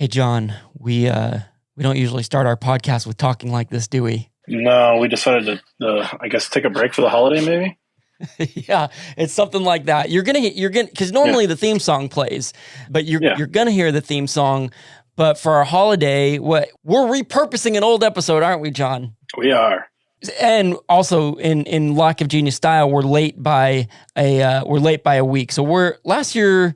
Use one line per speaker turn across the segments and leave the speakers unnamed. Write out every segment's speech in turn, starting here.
Hey, John, we don't usually start our podcast with talking like this, do we?
No, we decided to, I guess, take a break for the holiday, maybe.
Yeah, it's something like that. You're gonna, because normally the theme song plays, but you're gonna hear the theme song. But for our holiday, we're repurposing an old episode, aren't we, John?
We are.
And also, in Lack of Genius style, we're late by a week. So last year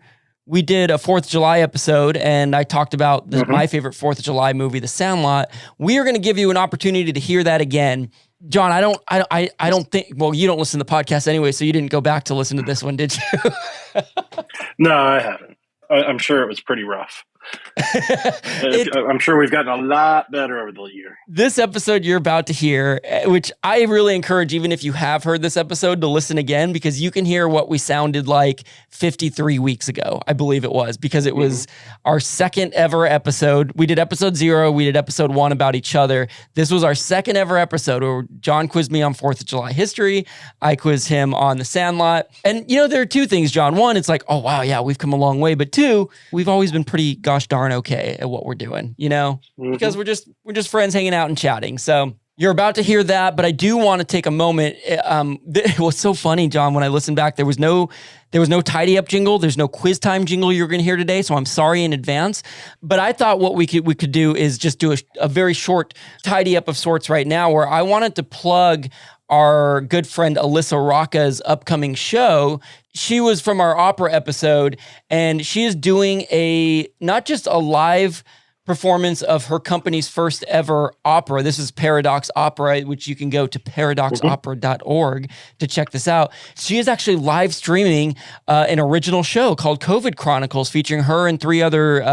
we did a 4th of July episode, and I talked about my favorite 4th of July movie, The Sandlot. We are going to give you an opportunity to hear that again. John, I don't think, well, you don't listen to the podcast anyway, so you didn't go back to listen to this one, did you?
No, I haven't. I'm sure it was pretty rough. I'm sure we've gotten a lot better over the year.
This episode you're about to hear, which I really encourage, even if you have heard this episode, to listen again, because you can hear what we sounded like 53 weeks ago, I believe it was, because it was our second ever episode. We did episode 0, we did episode 1 about each other. This was our second ever episode where John quizzed me on 4th of July history. I quizzed him on The Sandlot. And, there are two things, John. One, it's like, oh, wow, yeah, we've come a long way. But two, we've always been pretty gosh darn okay at what we're doing, because we're just friends hanging out and chatting. So you're about to hear that, but I do want to take a moment. It was so funny, John, when I listened back, there was no tidy up jingle. There's no quiz time jingle you're going to hear today. So I'm sorry in advance, but I thought what we could do is just do a very short tidy up of sorts right now, where I wanted to plug our good friend Alyssa Rocca's upcoming show. She was from our opera episode, and she is doing not just a live performance of her company's first ever opera. This is Paradox Opera, which you can go to paradoxopera.org to check this out. She is actually live streaming an original show called COVID Chronicles, featuring her and 3 other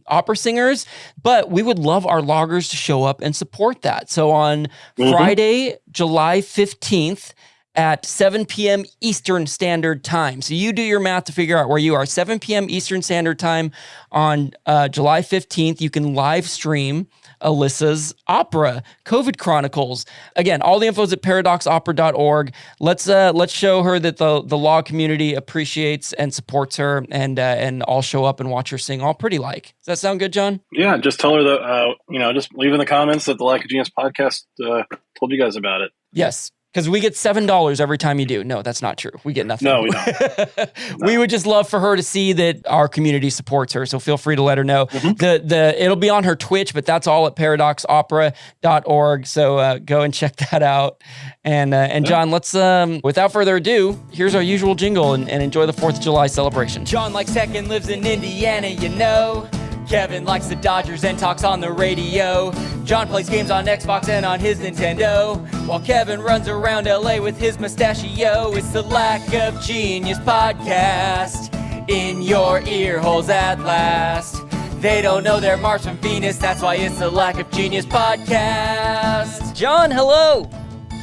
opera singers. But we would love our loggers to show up and support that. So on Friday, July 15th, at 7 p.m. Eastern Standard Time. So you do your math to figure out where you are. 7 p.m. Eastern Standard Time on July 15th, you can live stream Alyssa's opera, COVID Chronicles. Again, all the info is at paradoxopera.org. Let's show her that the log community appreciates and supports her, and all show up and watch her sing all pretty like. Does that sound good, John?
Yeah, just tell her that, just leave in the comments that the Lack of Genius podcast told you guys about it.
Yes. Because we get $7 every time you do. No, that's not true. We get nothing.
No, we don't.
We would just love for her to see that our community supports her. So feel free to let her know. It'll be on her Twitch, but that's all at paradoxopera.org. So go and check that out. And John, let's without further ado, here's our usual jingle and enjoy the 4th of July celebration. John likes tech and lives in Indiana, Kevin likes the Dodgers and talks on the radio. John plays games on Xbox and on his Nintendo, while Kevin runs around LA with his mustachio. It's the Lack of Genius podcast, in your ear holes at last. They don't know they're Mars from Venus, that's why it's the Lack of Genius podcast. John, hello.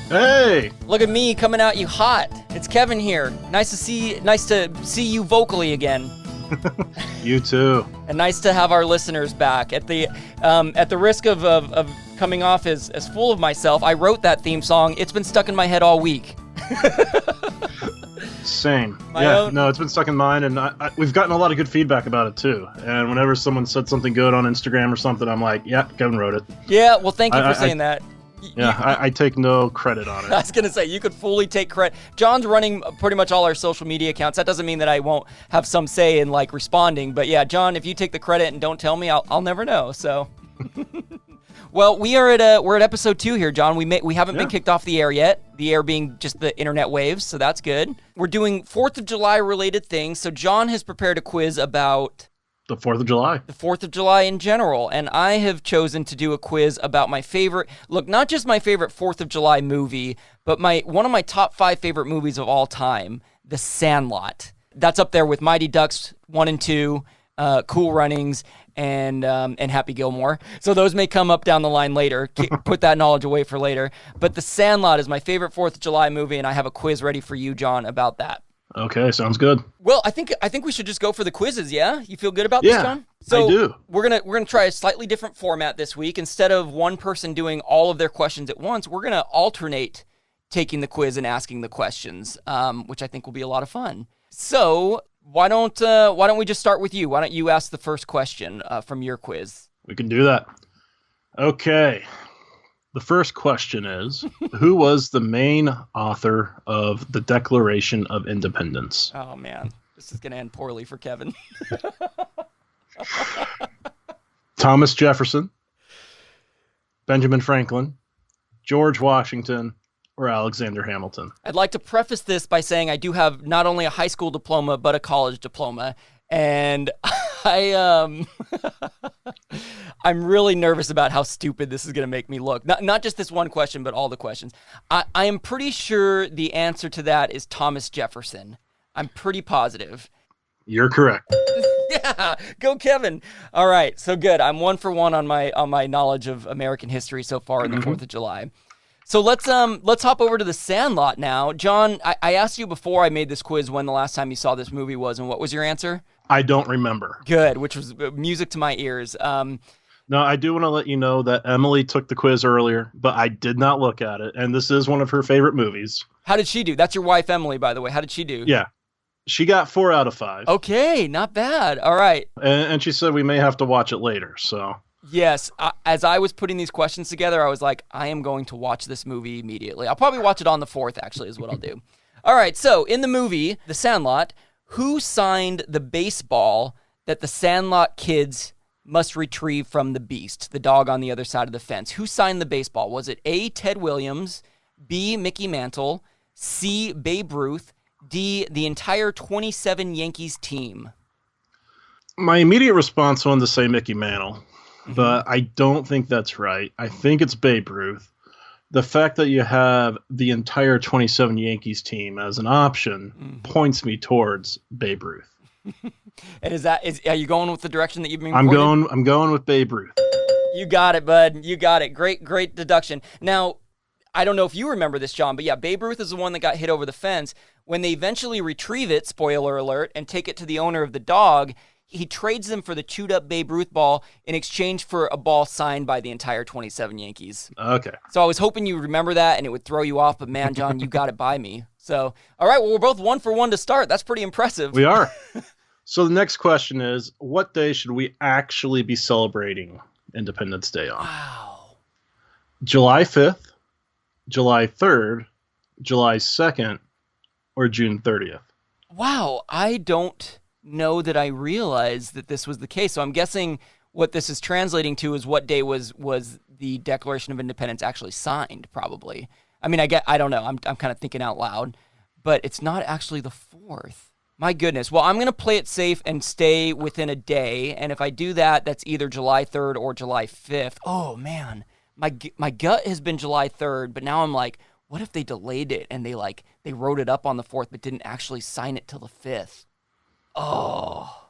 Hey.
Look at me coming at you hot. It's Kevin here. Nice to see you vocally again.
You too.
And nice to have our listeners back. At the risk of coming off as full of myself, I wrote that theme song. It's been stuck in my head all week.
Same. No, it's been stuck in mine, and we've gotten a lot of good feedback about it too. And whenever someone said something good on Instagram or something, I'm like, yeah, Kevin wrote it.
Yeah, well, thank you for saying that.
Yeah, I take no credit on it.
I was going to say, you could fully take credit. John's running pretty much all our social media accounts. That doesn't mean that I won't have some say in responding. But yeah, John, if you take the credit and don't tell me, I'll never know. So, well, we're at episode 2 here, John. We haven't been kicked off the air yet. The air being just the internet waves, so that's good. We're doing 4th of July related things. So John has prepared a quiz about
the 4th of July.
The 4th of July in general. And I have chosen to do a quiz about my favorite, not just my favorite 4th of July movie, but one of my top 5 favorite movies of all time, The Sandlot. That's up there with Mighty Ducks 1 and 2, Cool Runnings, and Happy Gilmore. So those may come up down the line later. Put that knowledge away for later. But The Sandlot is my favorite 4th of July movie, and I have a quiz ready for you, John, about that.
Okay, sounds good.
Well, I think we should just go for the quizzes, yeah? You feel good about this, John?
So I do.
We're gonna try a slightly different format this week. Instead of one person doing all of their questions at once, we're gonna alternate taking the quiz and asking the questions, which I think will be a lot of fun. So why don't we just start with you? Why don't you ask the first question from your quiz?
We can do that. Okay. The first question is, who was the main author of the Declaration of Independence?
Oh, man. This is going to end poorly for Kevin.
Thomas Jefferson, Benjamin Franklin, George Washington, or Alexander Hamilton?
I'd like to preface this by saying I do have not only a high school diploma, but a college diploma. And I'm really nervous about how stupid this is going to make me look. Not just this one question, but all the questions. I am pretty sure the answer to that is Thomas Jefferson. I'm pretty positive.
You're correct.
Yeah, go Kevin. All right, so good. I'm 1 for 1 on my knowledge of American history so far in the 4th of July. So let's hop over to The Sandlot now. John, I asked you before I made this quiz when the last time you saw this movie was, and what was your answer?
I don't remember.
Good, which was music to my ears.
No, I do want to let you know that Emily took the quiz earlier, but I did not look at it, and this is one of her favorite movies.
How did she do? That's your wife, Emily, by the way. How did she do?
Yeah. She got 4 out of 5.
Okay, not bad. All right.
And she said we may have to watch it later, so...
Yes, as I was putting these questions together, I was like, I am going to watch this movie immediately. I'll probably watch it on the 4th, actually, is what I'll do. All right, so in the movie, The Sandlot, who signed the baseball that the Sandlot kids must retrieve from the Beast, the dog on the other side of the fence? Who signed the baseball? Was it A, Ted Williams, B, Mickey Mantle, C, Babe Ruth, D, the entire 27 Yankees team?
My immediate response wanted to say Mickey Mantle, but I don't think that's right. I think it's Babe Ruth. The fact that you have the entire 27 Yankees team as an option points me towards Babe Ruth.
And are you going with the direction that you've been?
I'm going with Babe Ruth.
You got it, bud. You got it. Great deduction. Now, I don't know if you remember this, John, but yeah, Babe Ruth is the one that got hit over the fence. When they eventually retrieve it, spoiler alert, and take it to the owner of the dog, he trades them for the chewed-up Babe Ruth ball in exchange for a ball signed by the entire 27 Yankees.
Okay.
So I was hoping you remember that and it would throw you off, but man, John, you got it by me. So, all right, well, we're both 1 for 1 to start. That's pretty impressive.
We are. So the next question is, what day should we actually be celebrating Independence Day on?
Wow.
July 5th, July 3rd, July 2nd, or June 30th?
Wow, I don't know that I realized that this was the case. So I'm guessing what this is translating to is what day was the Declaration of Independence actually signed, probably. I mean, I don't know. I'm kind of thinking out loud, but it's not actually the 4th. My goodness. Well, I'm going to play it safe and stay within a day, and if I do that, that's either July 3rd or July 5th. Oh, man. My gut has been July 3rd, but now I'm like, what if they delayed it and they wrote it up on the 4th but didn't actually sign it till the 5th? Oh,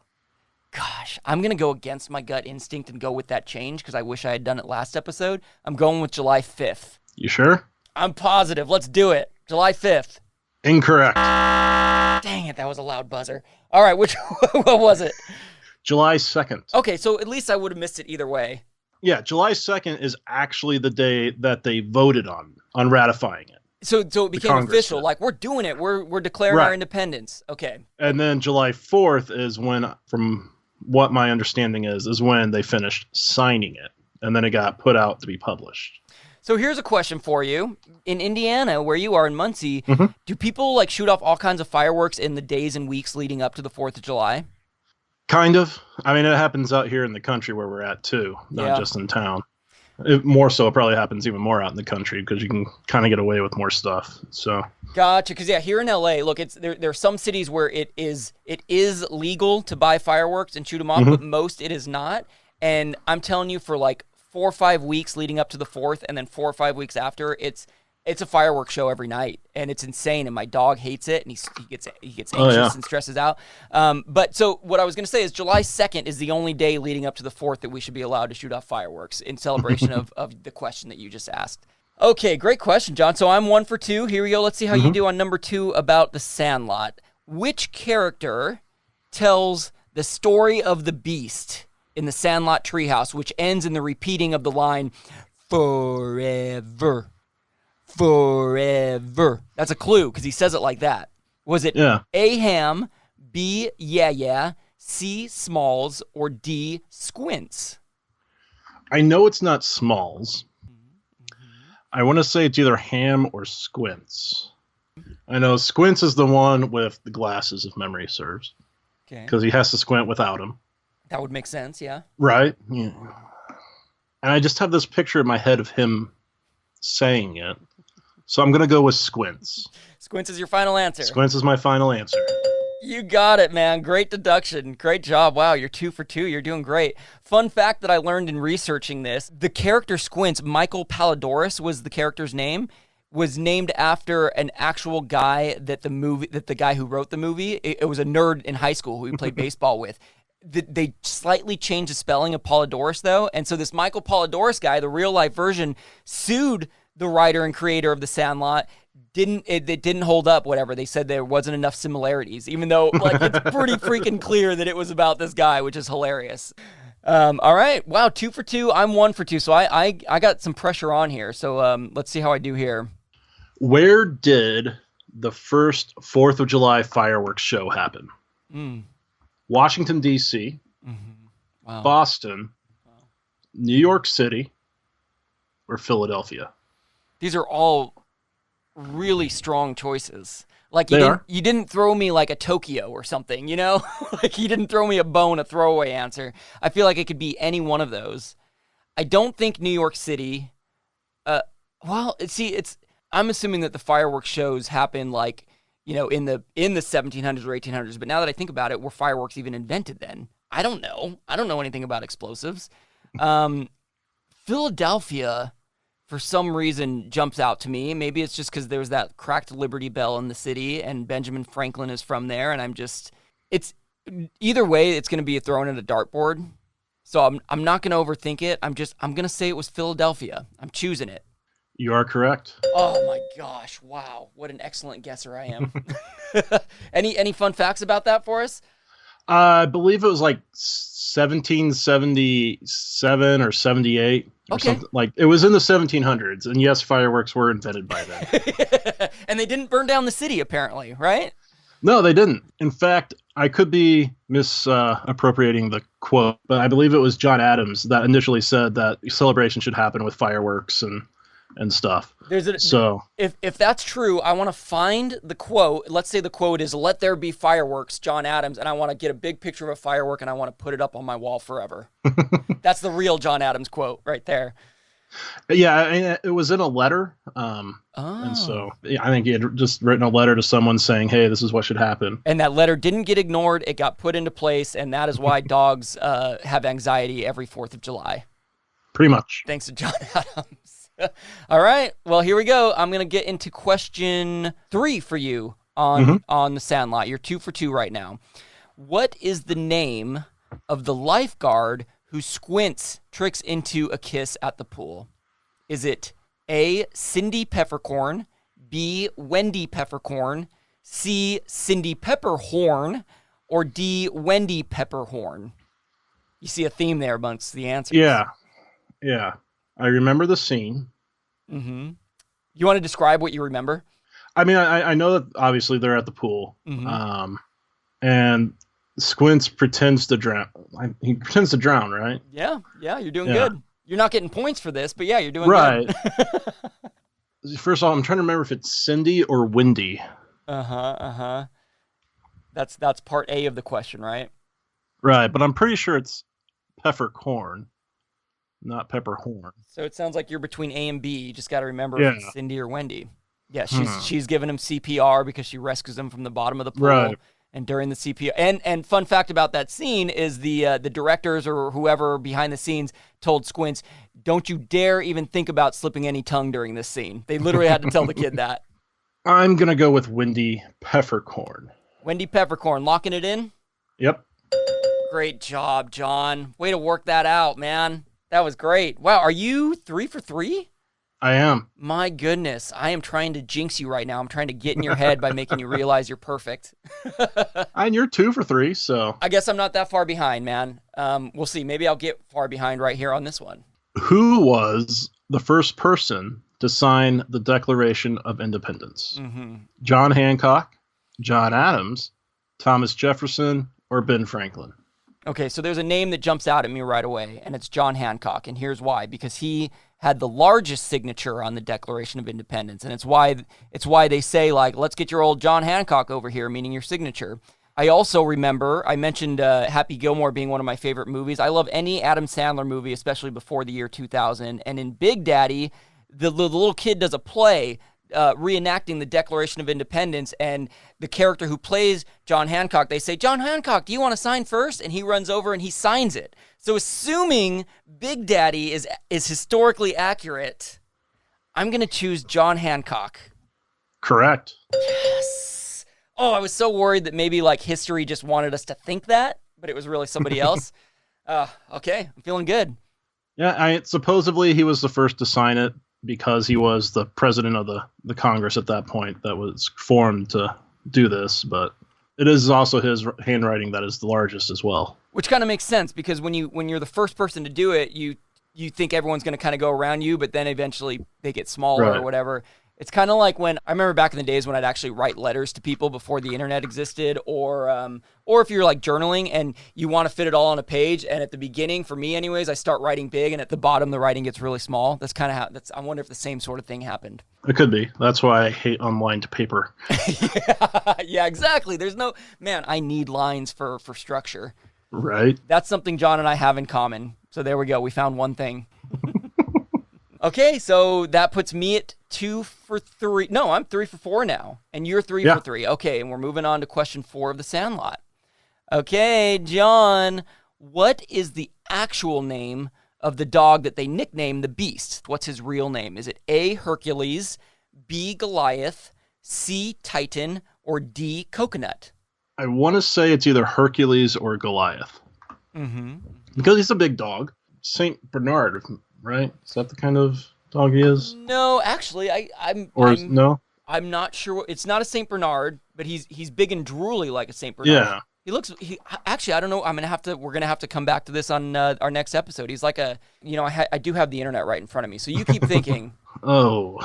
gosh. I'm going to go against my gut instinct and go with that change because I wish I had done it last episode. I'm going with July 5th.
You sure?
I'm positive. Let's do it. July 5th.
Incorrect.
Dang it, that was a loud buzzer. All right, what was it?
July 2nd.
Okay, so at least I would have missed it either way.
Yeah, July 2nd is actually the day that they voted on ratifying it.
So it became official. Like, we're doing it. We're declaring our independence. Okay.
And then July 4th is when, from what my understanding is when they finished signing it. And then it got put out to be published.
So here's a question for you. In Indiana, where you are in Muncie, do people shoot off all kinds of fireworks in the days and weeks leading up to the 4th of July?
Kind of. I mean, it happens out here in the country where we're at, too, not just in town. More so, it probably happens even more out in the country because you can kind of get away with more stuff. So
gotcha. Because here in LA, look, there are some cities where it is legal to buy fireworks and shoot them off, but most it is not. And I'm telling you, for 4 or 5 weeks leading up to the 4th, and then 4 or 5 weeks after, it's a fireworks show every night, and it's insane. And my dog hates it, and he gets anxious and stresses out. But so what I was going to say is July 2nd is the only day leading up to the 4th that we should be allowed to shoot off fireworks in celebration of the question that you just asked. Okay, great question, John. So I'm 1 for 2. Here we go. Let's see how you do on number 2 about The Sandlot. Which character tells the story of the Beast in the Sandlot treehouse, which ends in the repeating of the line, "Forever. Forever"? That's a clue because he says it like that. Was it A, Ham, B, yeah, yeah, C, Smalls, or D, Squints?
I know it's not Smalls. I want to say it's either Ham or Squints. I know Squints is the one with the glasses, if memory serves.
Okay.
Because he has to squint without them.
That would make sense, yeah.
Right? Yeah. And I just have this picture in my head of him saying it. So I'm going to go with Squints.
Squints is your final answer.
Squints is my final answer.
You got it, man. Great deduction. Great job. Wow, you're 2 for 2. You're doing great. Fun fact that I learned in researching this, the character Squints, Michael Palladores was the character's name, was named after an actual guy that the guy who wrote the movie, it was a nerd in high school who he played baseball with. They slightly changed the spelling of Palladores, though, and so this Michael Palladores guy, the real-life version, sued the writer and creator of The Sandlot. It didn't hold up, whatever. They said there wasn't enough similarities, even though like it's pretty freaking clear that it was about this guy, which is hilarious. All right. Wow, 2 for 2. I'm 1 for 2, so I got some pressure on here. So let's see how I do here.
Where did the first 4th of July fireworks show happen? Washington, D.C.,
Wow.
Boston, New York City, or Philadelphia?
These are all really strong choices. Like you didn't throw me like a Tokyo or something, you know? Like you didn't throw me a bone, a throwaway answer. I feel like it could be any one of those. I don't think New York City. Well, see, I'm assuming that the fireworks shows happen like, you know, in the 1700s or 1800s. But now that I think about it, were fireworks even invented then? I don't know. I don't know anything about explosives. Philadelphia, for some reason, jumps out to me. Maybe it's just because there's that cracked Liberty Bell in the city, and Benjamin Franklin is from there, and it's either way, it's going to be thrown at a dartboard. So I'm not going to overthink it. I'm going to say it was Philadelphia. I'm choosing it.
You are correct.
Oh my gosh! Wow, what an excellent guesser I am. Any fun facts about that for us?
I believe it was like 1777 or 78 or something. Like it was in the 1700s, and yes, fireworks were invented by then.
And they didn't burn down the city, apparently, right?
No, they didn't. In fact, I could be misappropriating the quote, but I believe it was John Adams that initially said that celebration should happen with fireworks and stuff. So
if that's true, I want to find the quote. Let's say the quote is "Let there be fireworks," John Adams, and I want to get a big picture of a firework and I want to put it up on my wall forever. That's the real John Adams quote right there.
Yeah, it was in a letter. And so I think he had just written a letter to someone saying, "Hey, this is what should happen."
And that letter didn't get ignored. It got put into place, and that is why dogs have anxiety every 4th of July.
Pretty much.
Thanks to John Adams. All right. Well, here we go. I'm going to get into question 3 for you on The Sandlot. You're 2 for 2 right now. What is the name of the lifeguard who Squints tricks into a kiss at the pool? Is it A, Cindy Peppercorn, B, Wendy Peppercorn, C, Cindy Pepperhorn, or D, Wendy Pepperhorn? You see a theme there amongst the answers.
Yeah. I remember the scene.
Mm-hmm. You want to describe what you remember?
I mean, I know that obviously they're at the pool, and Squints pretends to drown. He pretends to drown, right?
Yeah, you're doing good. You're not getting points for this, but yeah, you're doing
right.
Good.
First of all, I'm trying to remember if it's Cindy or Wendy.
That's part A of the question, right?
Right, but I'm pretty sure it's Peppercorn, not Pepperhorn.
So it sounds like you're between A and B. You just got to remember if it's Cindy or Wendy. Yeah, she's giving him CPR because she rescues him from the bottom of the pool.
Right.
And during the CPR, and fun fact about that scene is the directors or whoever behind the scenes told Squints, "Don't you dare even think about slipping any tongue during this scene." They literally had to tell the kid that.
I'm gonna go with Wendy Peppercorn.
Wendy Peppercorn, locking it in.
Yep.
Great job, John. Way to work that out, man. That was great. Wow, are you 3 for 3?
I am.
My goodness, I am trying to jinx you right now. I'm trying to get in your head by making you realize you're perfect.
And you're 2 for 3, so.
I guess I'm not that far behind, man. We'll see. Maybe I'll get far behind right here on this one.
Who was the first person to sign the Declaration of Independence? John Hancock, John Adams, Thomas Jefferson, or Ben Franklin.
Okay, so there's a name that jumps out at me right away, and it's John Hancock, and here's why. Because he had the largest signature on the Declaration of Independence, and it's why they say, like, let's get your old John Hancock over here, meaning your signature. I also remember, I mentioned Happy Gilmore being one of my favorite movies. I love any Adam Sandler movie, especially before the year 2000, and in Big Daddy, the little kid does a play reenacting the Declaration of Independence, and the character who plays John Hancock, they say, John Hancock, do you want to sign first? And he runs over and he signs it. So assuming Big Daddy is historically accurate, I'm going to choose John Hancock.
Correct.
Yes. Oh, I was so worried that maybe like history just wanted us to think that, but it was really somebody else. Okay, I'm feeling good.
Yeah, supposedly he was the first to sign it, because he was the president of the Congress at that point that was formed to do this, but it is also his handwriting that is the largest as well.
Which kind of makes sense, because when you're the first person to do it, you think everyone's going to kind of go around you, but then eventually they get smaller
Right.
or whatever. It's kind of like when I remember back in the days when I'd actually write letters to people before the internet existed, or if you're like journaling and you want to fit it all on a page. And at the beginning, for me anyways, I start writing big, and at the bottom the writing gets really small. That's kind of how. I wonder if the same sort of thing happened.
It could be. That's why I hate online to paper.
Yeah, exactly. There's no man. I need lines for structure.
Right.
That's something John and I have in common. So there we go. We found one thing. Okay, so that puts me at 2 for 3. No, I'm 3 for 4 now. And you're 3
Yeah.
for 3. Okay, and we're moving on to question 4 of the Sandlot. Okay, John, what is the actual name of the dog that they nicknamed the Beast? What's his real name? Is it A, Hercules, B, Goliath, C, Titan, or D, Coconut?
I want to say it's either Hercules or Goliath.
Mm-hmm.
Because he's a big dog. St. Bernard, right? Is that the kind of dog he is?
No, actually, I'm
No?
I'm not sure. It's not a Saint Bernard, but he's big and drooly like a Saint Bernard.
Yeah.
Actually, I don't know. We're gonna have to come back to this on our next episode. He's like I do have the internet right in front of me, so you keep thinking.
Oh.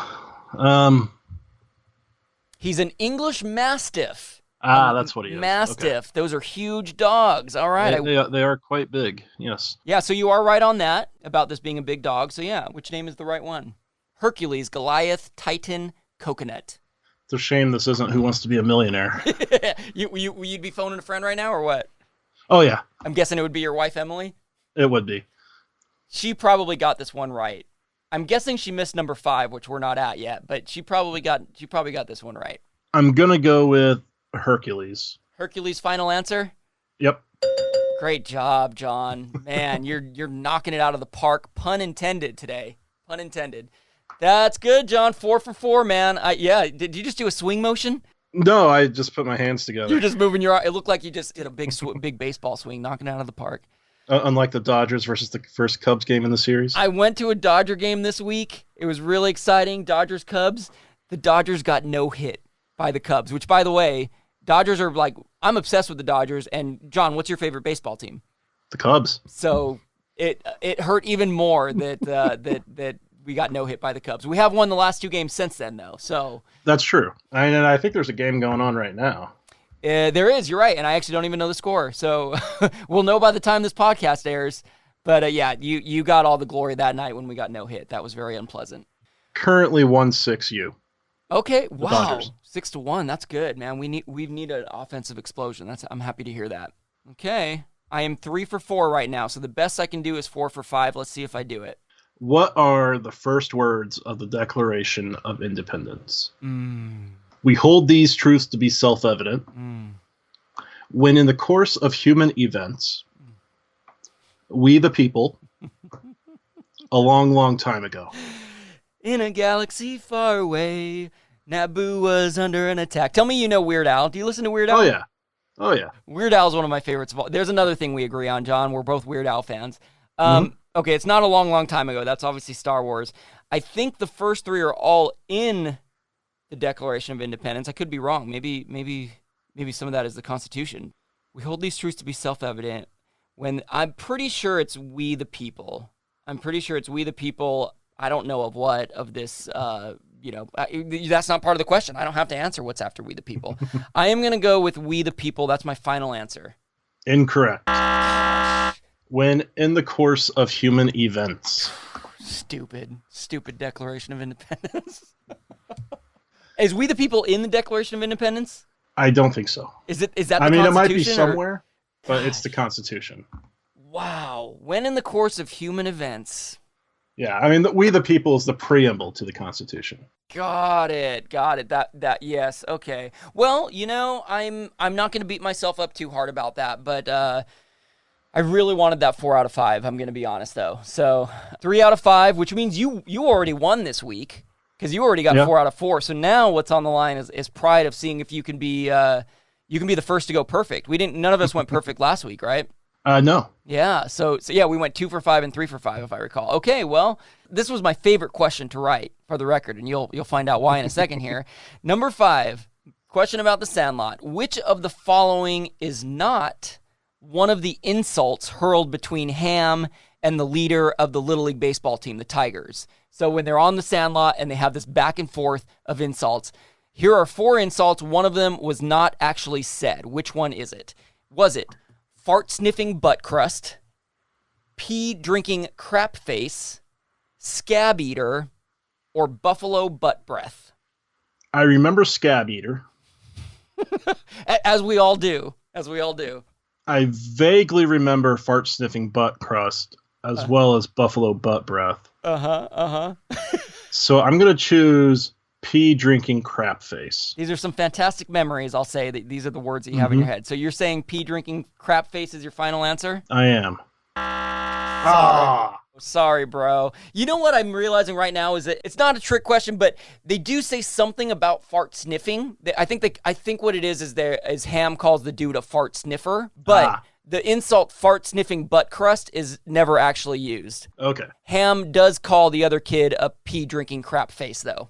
He's an English Mastiff.
That's what he is.
Mastiff.
Okay.
Those are huge dogs. All right.
They are quite big, yes.
Yeah, so you are right on that about this being a big dog. So yeah, which name is the right one? Hercules, Goliath, Titan, Coconut.
It's a shame this isn't Who Wants to Be a Millionaire.
You'd be phoning a friend right now or what?
Oh, yeah.
I'm guessing it would be your wife, Emily?
It would be.
She probably got this one right. I'm guessing she missed number 5, which we're not at yet, but she probably got this one right.
I'm going to go with Hercules.
Hercules' final answer?
Yep.
Great job, John. Man, you're knocking it out of the park. Pun intended today. Pun intended. That's good, John. 4 for 4, man. Yeah. Did you just do a swing motion?
No, I just put my hands together.
You're just moving your. It looked like you just did a big baseball swing, knocking it out of the park.
Unlike the Dodgers versus the first Cubs game in the series.
I went to a Dodger game this week. It was really exciting. Dodgers Cubs. The Dodgers got no hit by the Cubs, which, by the way, Dodgers are like, I'm obsessed with the Dodgers. And John, what's your favorite baseball team?
The Cubs.
So it hurt even more that we got no hit by the Cubs. We have won the last 2 games since then, though. So
That's true. And I think there's a game going on right now.
There is. You're right, and I actually don't even know the score. So we'll know by the time this podcast airs. But yeah, you got all the glory that night when we got no hit. That was very unpleasant.
Currently 1-6-U.
Okay. Wow.
Dodgers.
6-1. That's good, man. We need an offensive explosion. I'm happy to hear that. Okay. I am 3 for 4 right now, so the best I can do is 4 for 5. Let's see if I do it.
What are the first words of the Declaration of Independence? We hold these truths to be self-evident. When in the course of human events, we the people, a long, long time ago.
In a galaxy far away, Naboo was under an attack. Tell me you know Weird Al. Do you listen to Weird Al?
Oh, yeah.
Weird Al is one of my favorites of all. There's another thing we agree on, John. We're both Weird Al fans. Okay, it's not a long, long time ago. That's obviously Star Wars. I think the first 3 are all in the Declaration of Independence. I could be wrong. Maybe some of that is the Constitution. We hold these truths to be self-evident. When I'm pretty sure it's we the people. I don't know of what of this that's not part of the question. I don't have to answer what's after We the People. I am going to go with We the People. That's my final answer.
Incorrect. When in the course of human events.
Stupid Declaration of Independence. Is We the People in the Declaration of Independence?
I don't think so.
Is that the Constitution?
I mean, it might be somewhere, but it's the Constitution.
Wow. When in the course of human events.
Yeah, I mean, We the People is the preamble to the Constitution.
Got it. That yes. Okay. Well, I'm not going to beat myself up too hard about that, but I really wanted that 4 out of 5. I'm going to be honest though. So 3 out of 5, which means you already won this week because you already got 4 out of 4. So now what's on the line is pride of seeing if you can be the first to go perfect. None of us went perfect last week, right?
No.
Yeah. So yeah, we went 2 for 5 and 3 for 5, if I recall. Okay. Well, this was my favorite question to write, for the record, and you'll find out why in a second here. Number 5, question about the Sandlot. Which of the following is not one of the insults hurled between Ham and the leader of the Little League baseball team, the Tigers? So when they're on the Sandlot and they have this back and forth of insults, here are 4 insults. One of them was not actually said. Which one is it? Was it fart-sniffing butt crust, pee-drinking crap face, scab eater, or buffalo butt breath?
I remember scab eater.
As we all do.
I vaguely remember fart-sniffing butt crust, as well as buffalo butt breath. So I'm going to choose pee-drinking crap face.
These are some fantastic memories, I'll say. These are the words that you have in your head. So you're saying pee-drinking crap face is your final answer?
I am.
Sorry, bro. You know what I'm realizing right now is that it's not a trick question, but they do say something about fart sniffing. I think what it is Ham calls the dude a fart sniffer, but the insult fart sniffing butt crust is never actually used.
Okay.
Ham does call the other kid a pee drinking crap face though,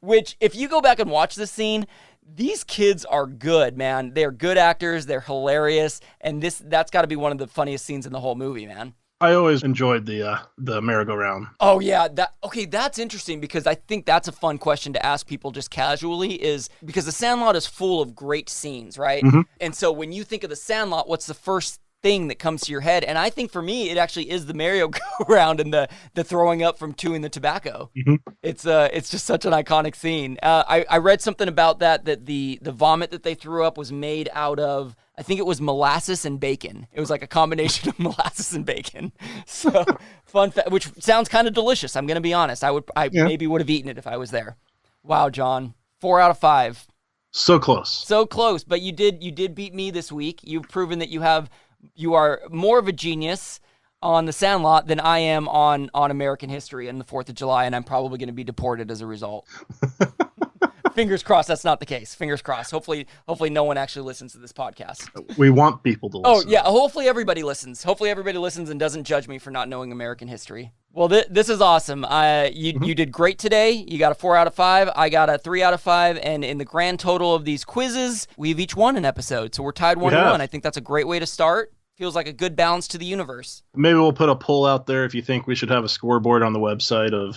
which if you go back and watch this scene, these kids are good, man. They're good actors. They're hilarious. And that's got to be one of the funniest scenes in the whole movie, man.
I always enjoyed the merry-go-round.
Oh, yeah. That's interesting because I think that's a fun question to ask people just casually is because The Sandlot is full of great scenes, right? Mm-hmm. And so when you think of The Sandlot, what's the first thing that comes to your head? And I think for me, it actually is the merry-go-round and the throwing up from chewing the tobacco. Mm-hmm. It's just such an iconic scene. I read something about that the vomit that they threw up was made out of, I think it was molasses and bacon. It was like a combination of molasses and bacon. So fun fact, which sounds kind of delicious. I'm going to be honest. I maybe would have eaten it if I was there. Wow, John, 4 out of 5.
So close.
But you did beat me this week. You've proven that you are more of a genius on The Sandlot than I am on American history and the 4th of July, and I'm probably going to be deported as a result. Fingers crossed that's not the case. Fingers crossed. Hopefully no one actually listens to this podcast.
We want people to listen.
Oh, yeah. Hopefully everybody listens. Hopefully everybody listens and doesn't judge me for not knowing American history. Well, this is awesome. You did great today. You got a 4 out of 5. I got a 3 out of 5. And in the grand total of these quizzes, we've each won an episode. So we're tied 1-1. I think that's a great way to start. Feels like a good balance to the universe.
Maybe we'll put a poll out there if you think we should have a scoreboard on the website of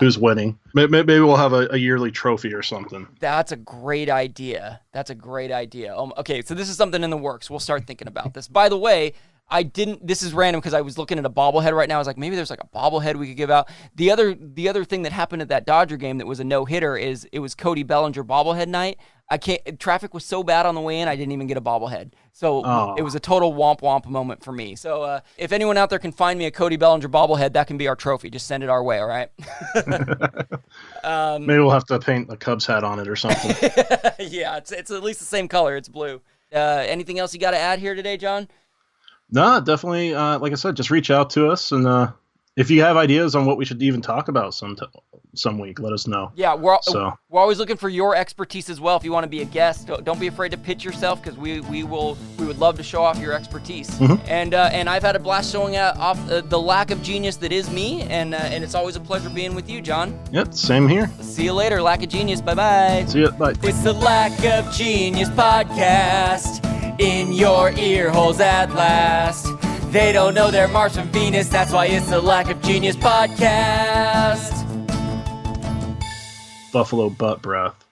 who's winning. Maybe we'll have a yearly trophy or something.
That's a great idea. Okay, so this is something in the works. We'll start thinking about this. By the way, this is random because I was looking at a bobblehead right now. I was like, maybe there's like a bobblehead we could give out. The other thing that happened at that Dodger game that was a no-hitter is it was Cody Bellinger bobblehead night. Traffic was so bad on the way in, I didn't even get a bobblehead. So It was a total womp womp moment for me. So if anyone out there can find me a Cody Bellinger bobblehead, that can be our trophy. Just send it our way, all right?
Maybe we'll have to paint a Cubs hat on it or something.
Yeah, it's at least the same color. It's blue. Anything else you got to add here today, John?
No, definitely. Like I said, just reach out to us, and if you have ideas on what we should even talk about some week, let us know.
Yeah, we're always looking for your expertise as well. If you want to be a guest, don't be afraid to pitch yourself because we would love to show off your expertise. Mm-hmm. And I've had a blast showing off the lack of genius that is me, and it's always a pleasure being with you, John.
Yep, same here.
See you later, Lack of Genius. Bye-bye.
See ya. Bye.
It's the Lack of Genius podcast in your ear holes at last. They don't know they're Mars from Venus, that's why it's the Lack of Genius podcast.
Buffalo butt breath.